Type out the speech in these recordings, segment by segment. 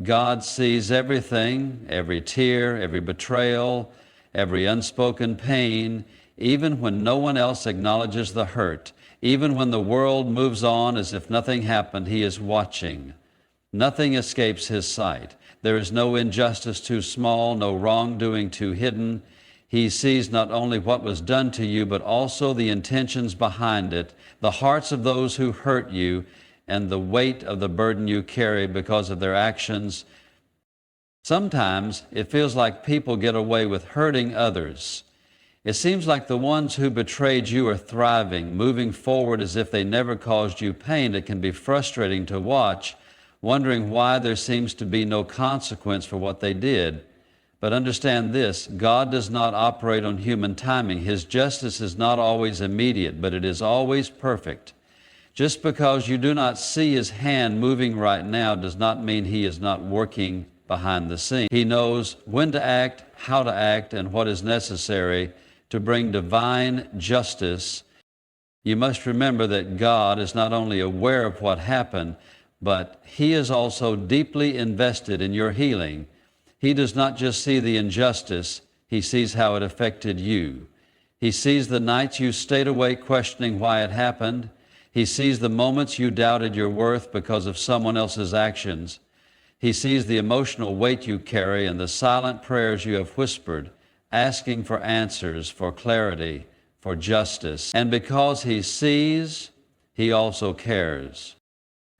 God sees everything, every tear, every betrayal, every unspoken pain, even when no one else acknowledges the hurt. Even when the world moves on as if nothing happened, He is watching. Nothing escapes His sight. There is no injustice too small, no wrongdoing too hidden. He sees not only what was done to you, but also the intentions behind it, the hearts of those who hurt you, and the weight of the burden you carry because of their actions. Sometimes it feels like people get away with hurting others. It seems like the ones who betrayed you are thriving, moving forward as if they never caused you pain. It can be frustrating to watch, wondering why there seems to be no consequence for what they did. But understand this, God does not operate on human timing. His justice is not always immediate, but it is always perfect. Just because you do not see His hand moving right now does not mean He is not working behind the scenes. He knows when to act, how to act, and what is necessary to bring divine justice. You must remember that God is not only aware of what happened, but He is also deeply invested in your healing. He does not just see the injustice, He sees how it affected you. He sees the nights you stayed awake questioning why it happened. He sees the moments you doubted your worth because of someone else's actions. He sees the emotional weight you carry and the silent prayers you have whispered, asking for answers, for clarity, for justice. And because He sees, He also cares.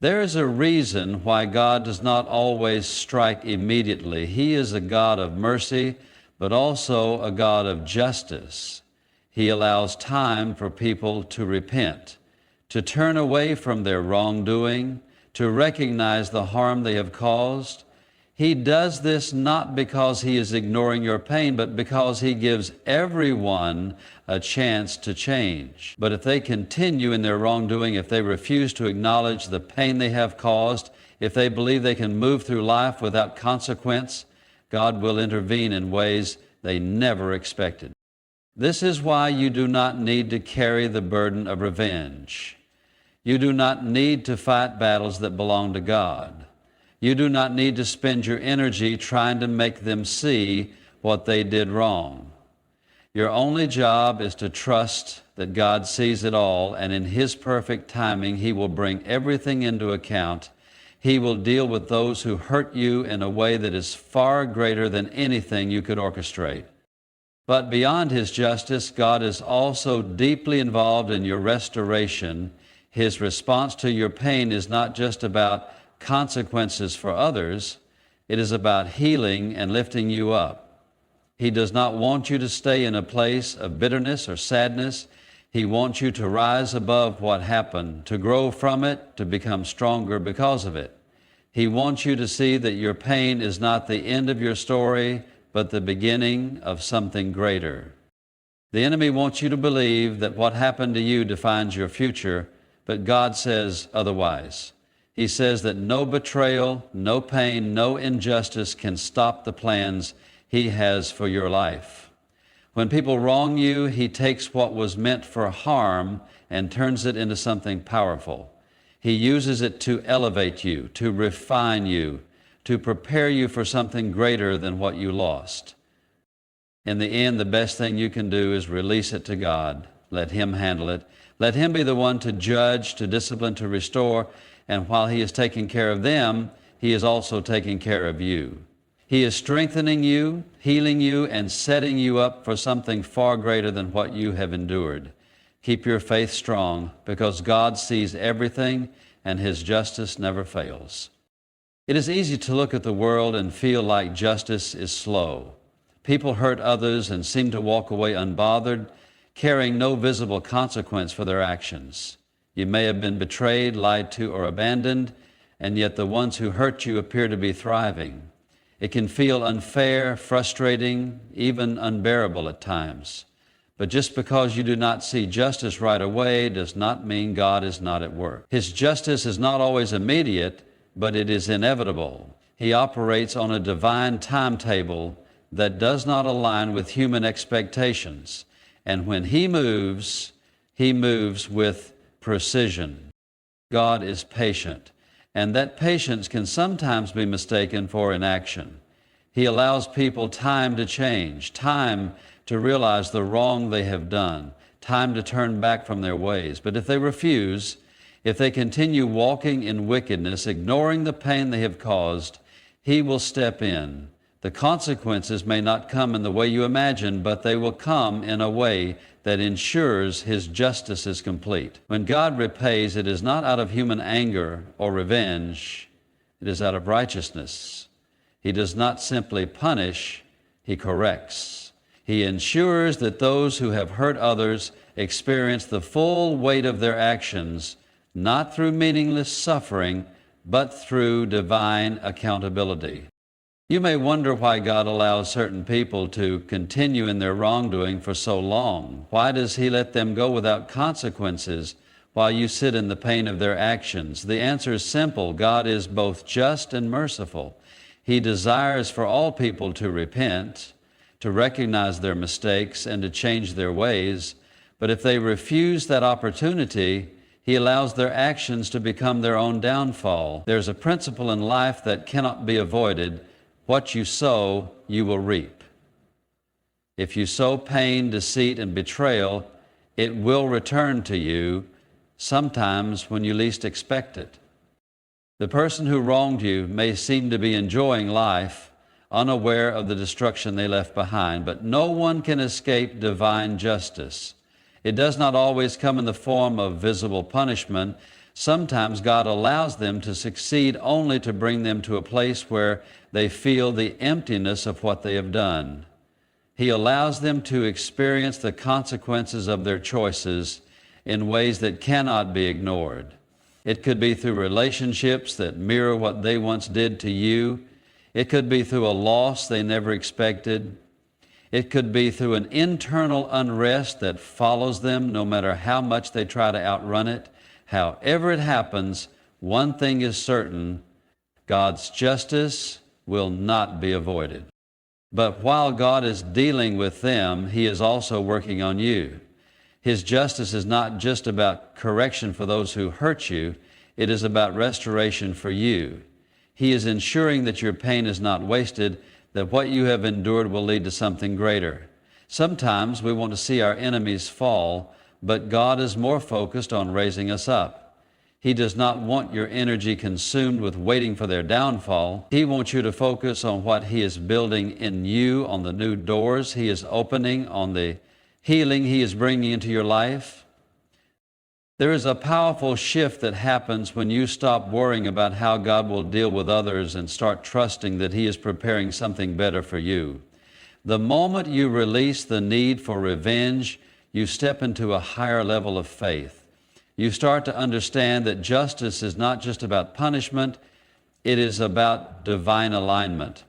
There is a reason why God does not always strike immediately. He is a God of mercy, but also a God of justice. He allows time for people to repent, to turn away from their wrongdoing, to recognize the harm they have caused. He does this not because He is ignoring your pain, but because He gives everyone a chance to change. But if they continue in their wrongdoing, if they refuse to acknowledge the pain they have caused, if they believe they can move through life without consequence, God will intervene in ways they never expected. This is why you do not need to carry the burden of revenge. You do not need to fight battles that belong to God. You do not need to spend your energy trying to make them see what they did wrong. Your only job is to trust that God sees it all, and in His perfect timing, He will bring everything into account. He will deal with those who hurt you in a way that is far greater than anything you could orchestrate. But beyond His justice, God is also deeply involved in your restoration. His response to your pain is not just about consequences for others, it is about healing and lifting you up. He does not want you to stay in a place of bitterness or sadness. He wants you to rise above what happened, to grow from it, to become stronger because of it. He wants you to see that your pain is not the end of your story, but the beginning of something greater. The enemy wants you to believe that what happened to you defines your future, but God says otherwise. He says that no betrayal, no pain, no injustice can stop the plans He has for your life. When people wrong you, He takes what was meant for harm and turns it into something powerful. He uses it to elevate you, to refine you, to prepare you for something greater than what you lost. In the end, the best thing you can do is release it to God. Let Him handle it. Let Him be the one to judge, to discipline, to restore. And while He is taking care of them, He is also taking care of you. He is strengthening you, healing you, and setting you up for something far greater than what you have endured. Keep your faith strong, because God sees everything and His justice never fails. It is easy to look at the world and feel like justice is slow. People hurt others and seem to walk away unbothered, carrying no visible consequence for their actions. You may have been betrayed, lied to, or abandoned, and yet the ones who hurt you appear to be thriving. It can feel unfair, frustrating, even unbearable at times. But just because you do not see justice right away does not mean God is not at work. His justice is not always immediate, but it is inevitable. He operates on a divine timetable that does not align with human expectations. And when He moves with precision. God is patient. and that patience can sometimes be mistaken for inaction. He allows people time to change, time to realize the wrong they have done, time to turn back from their ways. But if they refuse, if they continue walking in wickedness, ignoring the pain they have caused, He will step in. The consequences may not come in the way you imagine, but they will come in a way that ensures His justice is complete. When God repays, it is not out of human anger or revenge, it is out of righteousness. He does not simply punish, He corrects. He ensures that those who have hurt others experience the full weight of their actions, not through meaningless suffering, but through divine accountability. You may wonder why God allows certain people to continue in their wrongdoing for so long. Why does He let them go without consequences while you sit in the pain of their actions? The answer is simple. God is both just and merciful. He desires for all people to repent, to recognize their mistakes, and to change their ways. But if they refuse that opportunity, He allows their actions to become their own downfall. There's a principle in life that cannot be avoided. What you sow, you will reap. If you sow pain, deceit, and betrayal, it will return to you, sometimes when you least expect it. The person who wronged you may seem to be enjoying life, unaware of the destruction they left behind, but no one can escape divine justice. It does not always come in the form of visible punishment. Sometimes God allows them to succeed only to bring them to a place where they feel the emptiness of what they have done. He allows them to experience the consequences of their choices in ways that cannot be ignored. It could be through relationships that mirror what they once did to you. It could be through a loss they never expected. It could be through an internal unrest that follows them no matter how much they try to outrun it. However it happens, one thing is certain: God's justice will not be avoided. But while God is dealing with them, He is also working on you. His justice is not just about correction for those who hurt you, it is about restoration for you. He is ensuring that your pain is not wasted, that what you have endured will lead to something greater. Sometimes we want to see our enemies fall, but God is more focused on raising us up. He does not want your energy consumed with waiting for their downfall. He wants you to focus on what He is building in you, on the new doors He is opening, on the healing He is bringing into your life. There is a powerful shift that happens when you stop worrying about how God will deal with others and start trusting that He is preparing something better for you. The moment you release the need for revenge, you step into a higher level of faith. You start to understand that justice is not just about punishment, it is about divine alignment.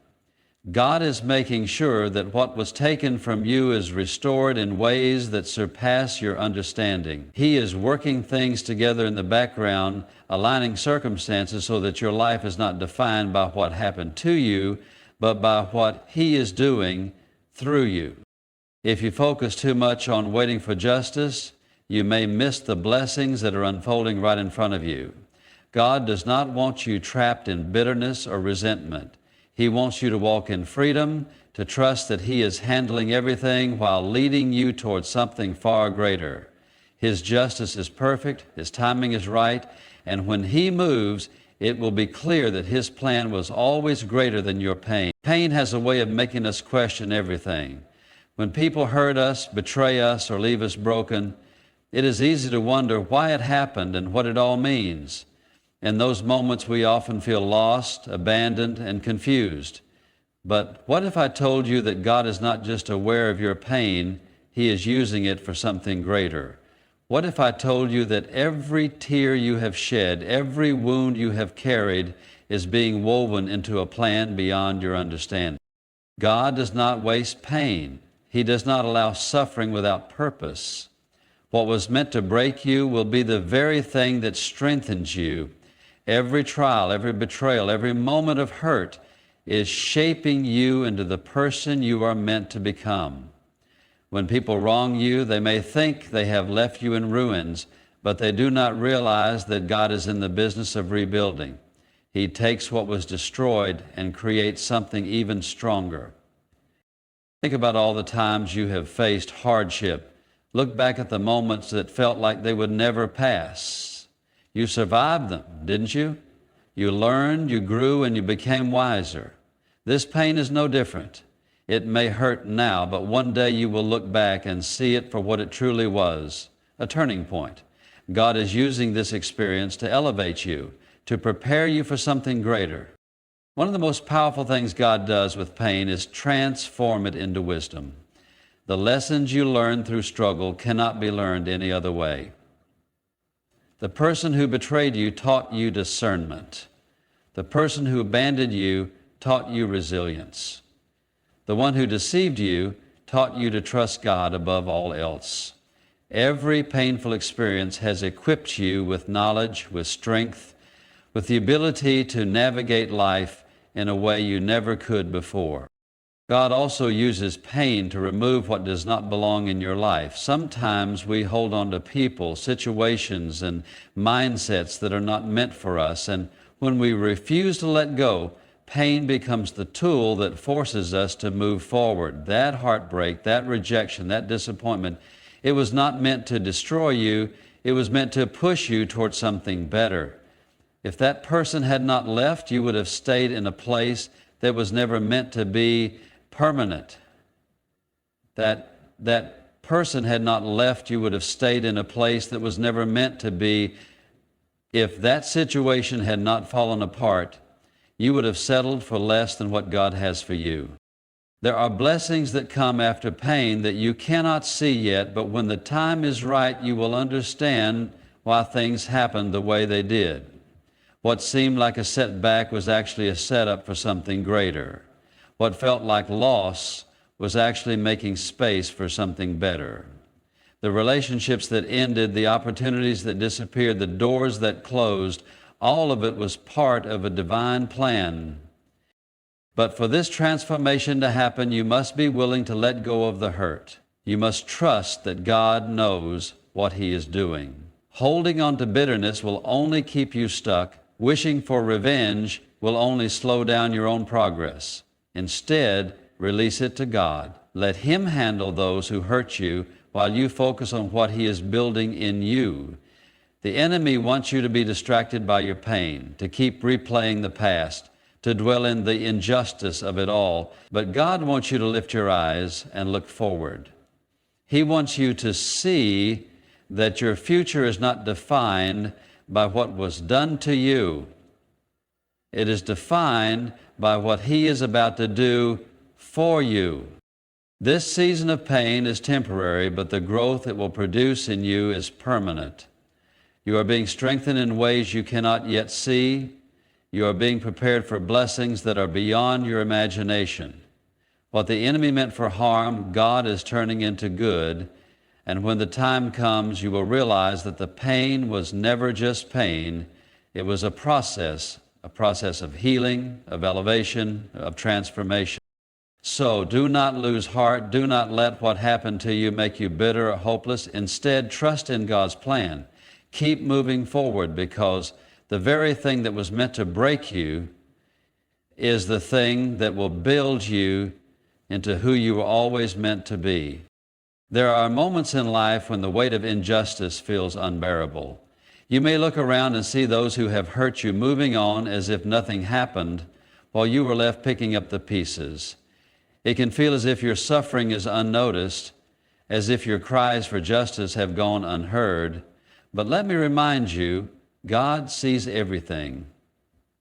God is making sure that what was taken from you is restored in ways that surpass your understanding. He is working things together in the background, aligning circumstances so that your life is not defined by what happened to you, but by what He is doing through you. If you focus too much on waiting for justice, you may miss the blessings that are unfolding right in front of you. God does not want you trapped in bitterness or resentment. He wants you to walk in freedom, to trust that He is handling everything while leading you towards something far greater. His justice is perfect, His timing is right, and when He moves, it will be clear that His plan was always greater than your pain. Pain has a way of making us question everything. When people hurt us, betray us, or leave us broken, it is easy to wonder why it happened and what it all means. In those moments, we often feel lost, abandoned, and confused. But what if I told you that God is not just aware of your pain, He is using it for something greater? What if I told you that every tear you have shed, every wound you have carried is being woven into a plan beyond your understanding? God does not waste pain. He does not allow suffering without purpose. What was meant to break you will be the very thing that strengthens you. Every trial, every betrayal, every moment of hurt is shaping you into the person you are meant to become. When people wrong you, they may think they have left you in ruins, but they do not realize that God is in the business of rebuilding. He takes what was destroyed and creates something even stronger. Think about all the times you have faced hardship. Look back at the moments that felt like they would never pass. You survived them, didn't you? You learned, you grew, and you became wiser. This pain is no different. It may hurt now, but one day you will look back and see it for what it truly was, a turning point. God is using this experience to elevate you, to prepare you for something greater. One of the most powerful things God does with pain is transform it into wisdom. The lessons you learn through struggle cannot be learned any other way. The person who betrayed you taught you discernment. The person who abandoned you taught you resilience. The one who deceived you taught you to trust God above all else. Every painful experience has equipped you with knowledge, with strength, with the ability to navigate life in a way you never could before. God also uses pain to remove what does not belong in your life. Sometimes we hold on to people, situations, and mindsets that are not meant for us, and when we refuse to let go, pain becomes the tool that forces us to move forward. That heartbreak, that rejection, that disappointment, it was not meant to destroy you, it was meant to push you towards something better. If that person had not left, you would have stayed in a place that was never meant to be permanent. That person had not left, you would have stayed in a place that was never meant to be. If that situation had not fallen apart, you would have settled for less than what God has for you. There are blessings that come after pain that you cannot see yet, but when the time is right, you will understand why things happened the way they did. What seemed like a setback was actually a setup for something greater. What felt like loss was actually making space for something better. The relationships that ended, the opportunities that disappeared, the doors that closed, all of it was part of a divine plan. But for this transformation to happen, you must be willing to let go of the hurt. You must trust that God knows what He is doing. Holding on to bitterness will only keep you stuck. Wishing for revenge will only slow down your own progress. Instead, release it to God. Let Him handle those who hurt you while you focus on what He is building in you. The enemy wants you to be distracted by your pain, to keep replaying the past, to dwell in the injustice of it all. But God wants you to lift your eyes and look forward. He wants you to see that your future is not defined by what was done to you. It is defined by what He is about to do for you. This season of pain is temporary, but the growth it will produce in you is permanent. You are being strengthened in ways you cannot yet see. You are being prepared for blessings that are beyond your imagination. What the enemy meant for harm, God is turning into good. And when the time comes, you will realize that the pain was never just pain. It was a process of healing, of elevation, of transformation. So do not lose heart. Do not let what happened to you make you bitter or hopeless. Instead, trust in God's plan. Keep moving forward, because the very thing that was meant to break you is the thing that will build you into who you were always meant to be. There are moments in life when the weight of injustice feels unbearable. You may look around and see those who have hurt you moving on as if nothing happened, while you were left picking up the pieces. It can feel as if your suffering is unnoticed, as if your cries for justice have gone unheard. But let me remind you, God sees everything.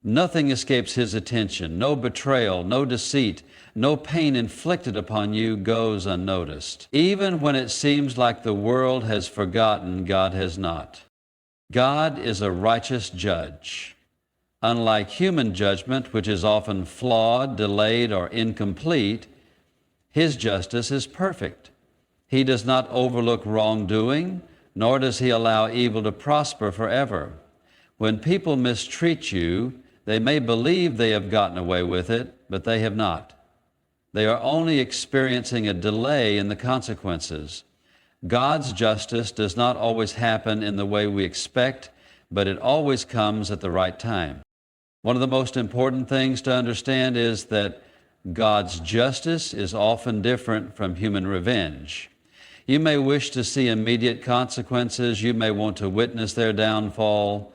Nothing escapes His attention. No betrayal, no deceit, no pain inflicted upon you goes unnoticed. Even when it seems like the world has forgotten, God has not. God is a righteous judge. Unlike human judgment, which is often flawed, delayed, or incomplete, His justice is perfect. He does not overlook wrongdoing, nor does He allow evil to prosper forever. When people mistreat you, they may believe they have gotten away with it, but they have not. They are only experiencing a delay in the consequences. God's justice does not always happen in the way we expect, but it always comes at the right time. One of the most important things to understand is that God's justice is often different from human revenge. You may wish to see immediate consequences, you may want to witness their downfall,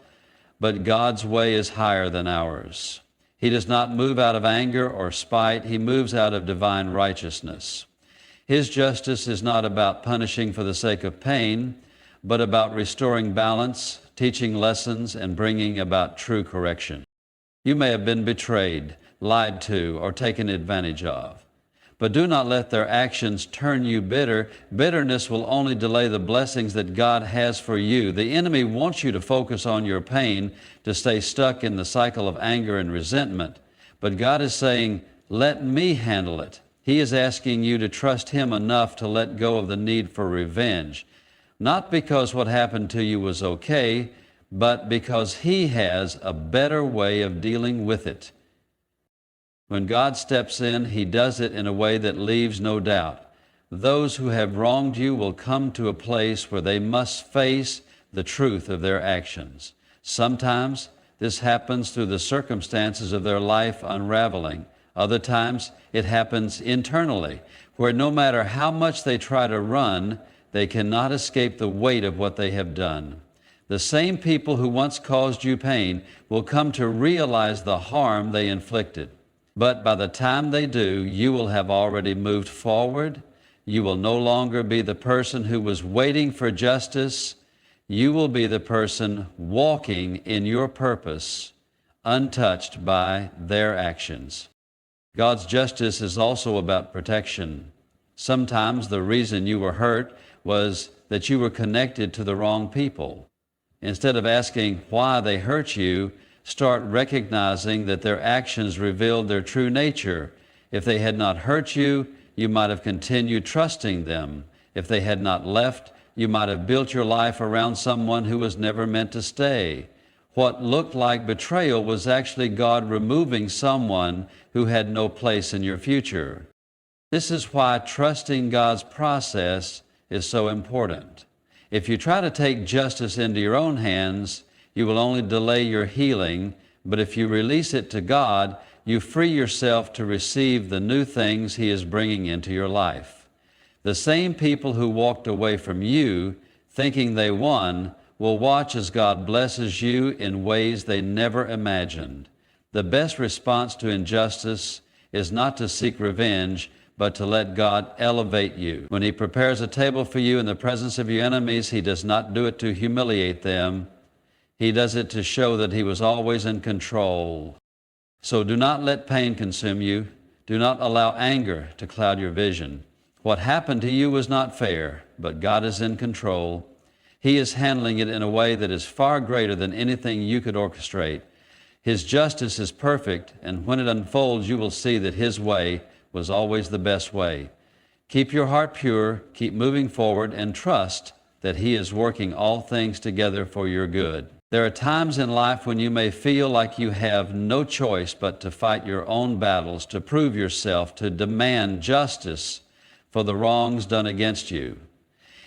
but God's way is higher than ours. He does not move out of anger or spite, He moves out of divine righteousness. His justice is not about punishing for the sake of pain, but about restoring balance, teaching lessons, and bringing about true correction. You may have been betrayed, lied to, or taken advantage of. But do not let their actions turn you bitter. Bitterness will only delay the blessings that God has for you. The enemy wants you to focus on your pain, to stay stuck in the cycle of anger and resentment. But God is saying, let me handle it. He is asking you to trust Him enough to let go of the need for revenge. Not because what happened to you was okay, but because He has a better way of dealing with it. When God steps in, He does it in a way that leaves no doubt. Those who have wronged you will come to a place where they must face the truth of their actions. Sometimes this happens through the circumstances of their life unraveling. Other times it happens internally, where no matter how much they try to run, they cannot escape the weight of what they have done. The same people who once caused you pain will come to realize the harm they inflicted. But by the time they do, you will have already moved forward. You will no longer be the person who was waiting for justice. You will be the person walking in your purpose, untouched by their actions. God's justice is also about protection. Sometimes the reason you were hurt was that you were connected to the wrong people. Instead of asking why they hurt you, start recognizing that their actions revealed their true nature. If they had not hurt you, you might have continued trusting them. If they had not left, you might have built your life around someone who was never meant to stay. What looked like betrayal was actually God removing someone who had no place in your future. This is why trusting God's process is so important. If you try to take justice into your own hands, you will only delay your healing, but if you release it to God, you free yourself to receive the new things He is bringing into your life. The same people who walked away from you, thinking they won, will watch as God blesses you in ways they never imagined. The best response to injustice is not to seek revenge, but to let God elevate you. When He prepares a table for you in the presence of your enemies, He does not do it to humiliate them. He does it to show that He was always in control. So do not let pain consume you. Do not allow anger to cloud your vision. What happened to you was not fair, but God is in control. He is handling it in a way that is far greater than anything you could orchestrate. His justice is perfect, and when it unfolds, you will see that His way was always the best way. Keep your heart pure, keep moving forward, and trust that He is working all things together for your good. There are times in life when you may feel like you have no choice but to fight your own battles, to prove yourself, to demand justice for the wrongs done against you.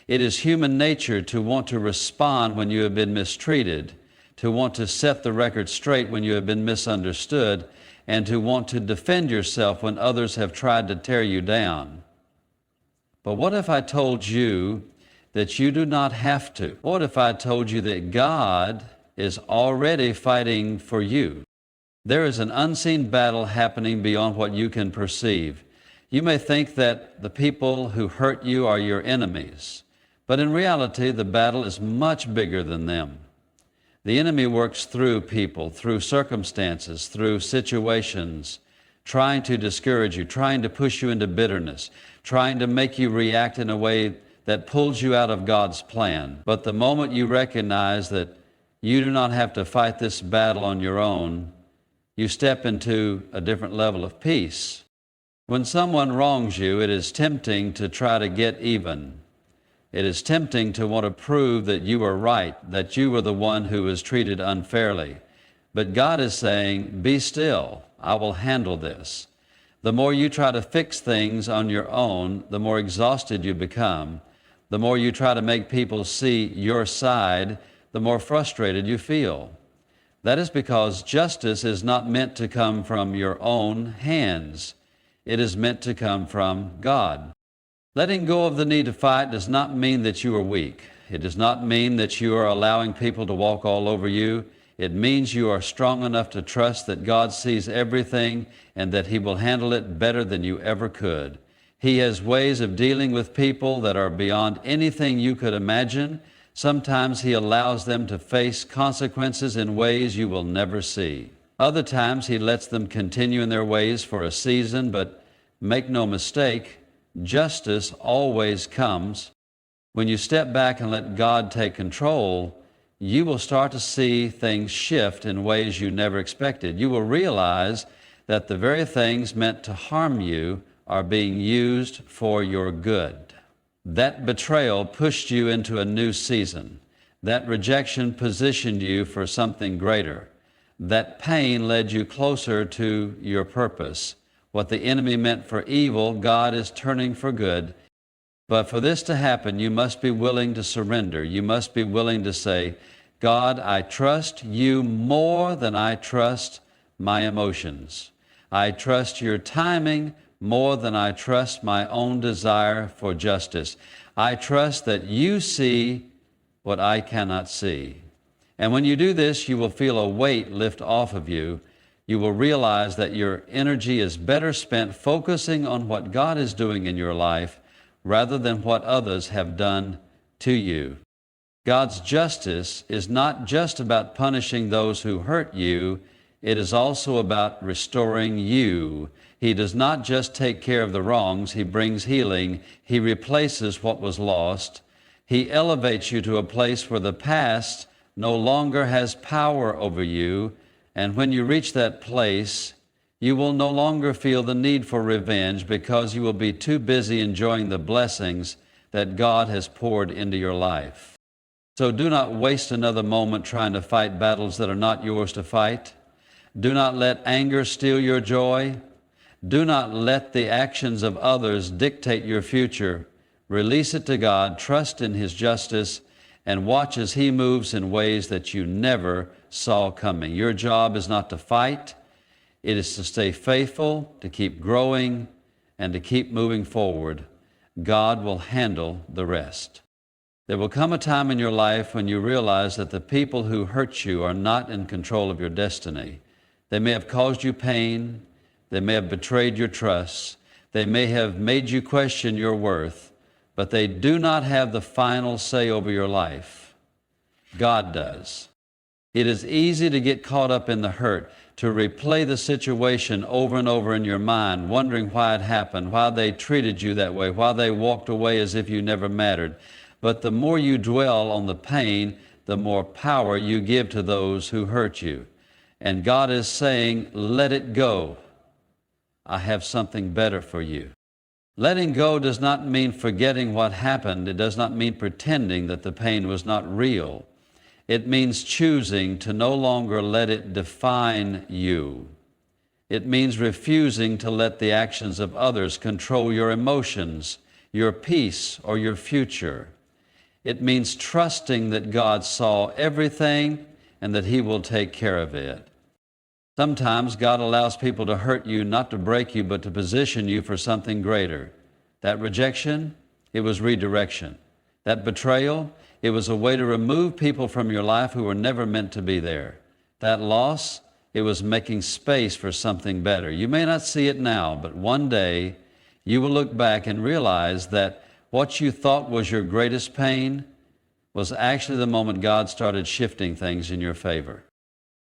It is human nature to want to respond when you have been mistreated, to want to set the record straight when you have been misunderstood, and to want to defend yourself when others have tried to tear you down. But what if I told you that you do not have to? What if I told you that God is already fighting for you? There is an unseen battle happening beyond what you can perceive. You may think that the people who hurt you are your enemies, but in reality, the battle is much bigger than them. The enemy works through people, through circumstances, through situations, trying to discourage you, trying to push you into bitterness, trying to make you react in a way that pulls you out of God's plan. But the moment you recognize that you do not have to fight this battle on your own, you step into a different level of peace. When someone wrongs you, it is tempting to try to get even. It is tempting to want to prove that you are right, that you were the one who was treated unfairly. But God is saying, be still, I will handle this. The more you try to fix things on your own, the more exhausted you become. The more you try to make people see your side, the more frustrated you feel. That is because justice is not meant to come from your own hands. It is meant to come from God. Letting go of the need to fight does not mean that you are weak. It does not mean that you are allowing people to walk all over you. It means you are strong enough to trust that God sees everything and that He will handle it better than you ever could. He has ways of dealing with people that are beyond anything you could imagine. Sometimes He allows them to face consequences in ways you will never see. Other times He lets them continue in their ways for a season, but make no mistake, justice always comes. When you step back and let God take control, you will start to see things shift in ways you never expected. You will realize that the very things meant to harm you are being used for your good. That betrayal pushed you into a new season. That rejection positioned you for something greater. That pain led you closer to your purpose. What the enemy meant for evil, God is turning for good. But for this to happen, you must be willing to surrender. You must be willing to say, God, I trust you more than I trust my emotions. I trust your timing more than I trust my own desire for justice. I trust that you see what I cannot see. And when you do this, you will feel a weight lift off of you. You will realize that your energy is better spent focusing on what God is doing in your life rather than what others have done to you. God's justice is not just about punishing those who hurt you, it is also about restoring you. He does not just take care of the wrongs, He brings healing. He replaces what was lost. He elevates you to a place where the past no longer has power over you, and when you reach that place, you will no longer feel the need for revenge because you will be too busy enjoying the blessings that God has poured into your life. So do not waste another moment trying to fight battles that are not yours to fight. Do not let anger steal your joy. Do not let the actions of others dictate your future. Release it to God, trust in His justice, and watch as He moves in ways that you never saw coming. Your job is not to fight. It is to stay faithful, to keep growing, and to keep moving forward. God will handle the rest. There will come a time in your life when you realize that the people who hurt you are not in control of your destiny. They may have caused you pain. They may have betrayed your trust. They may have made you question your worth, but they do not have the final say over your life. God does. It is easy to get caught up in the hurt, to replay the situation over and over in your mind, wondering why it happened, why they treated you that way, why they walked away as if you never mattered. But the more you dwell on the pain, the more power you give to those who hurt you. And God is saying, let it go. I have something better for you. Letting go does not mean forgetting what happened. It does not mean pretending that the pain was not real. It means choosing to no longer let it define you. It means refusing to let the actions of others control your emotions, your peace, or your future. It means trusting that God saw everything and that He will take care of it. Sometimes God allows people to hurt you, not to break you, but to position you for something greater. That rejection, it was redirection. That betrayal, it was a way to remove people from your life who were never meant to be there. That loss, it was making space for something better. You may not see it now, but one day you will look back and realize that what you thought was your greatest pain was actually the moment God started shifting things in your favor.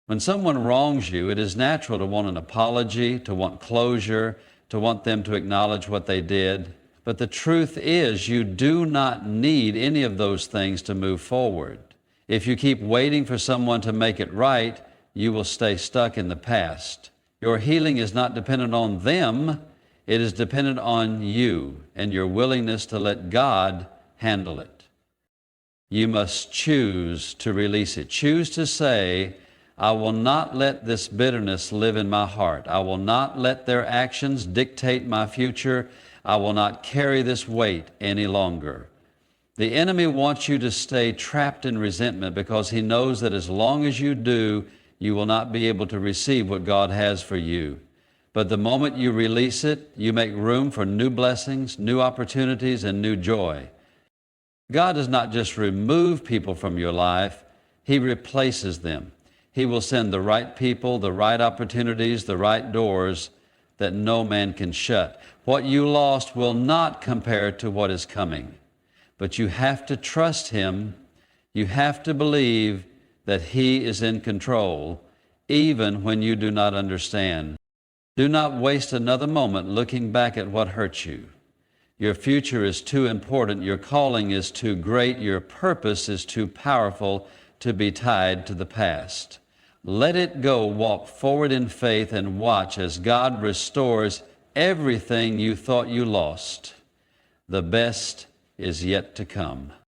When someone wrongs you, it is natural to want an apology, to want closure, to want them to acknowledge what they did. But the truth is, you do not need any of those things to move forward. If you keep waiting for someone to make it right, you will stay stuck in the past. Your healing is not dependent on them. It is dependent on you and your willingness to let God handle it. You must choose to release it. Choose to say, I will not let this bitterness live in my heart. I will not let their actions dictate my future. I will not carry this weight any longer. The enemy wants you to stay trapped in resentment because he knows that as long as you do, you will not be able to receive what God has for you. But the moment you release it, you make room for new blessings, new opportunities, and new joy. God does not just remove people from your life, He replaces them. He will send the right people, the right opportunities, the right doors that no man can shut. What you lost will not compare to what is coming. But you have to trust Him. You have to believe that He is in control, even when you do not understand. Do not waste another moment looking back at what hurt you. Your future is too important. Your calling is too great. Your purpose is too powerful to be tied to the past. Let it go. Walk forward in faith and watch as God restores everything you thought you lost. The best is yet to come.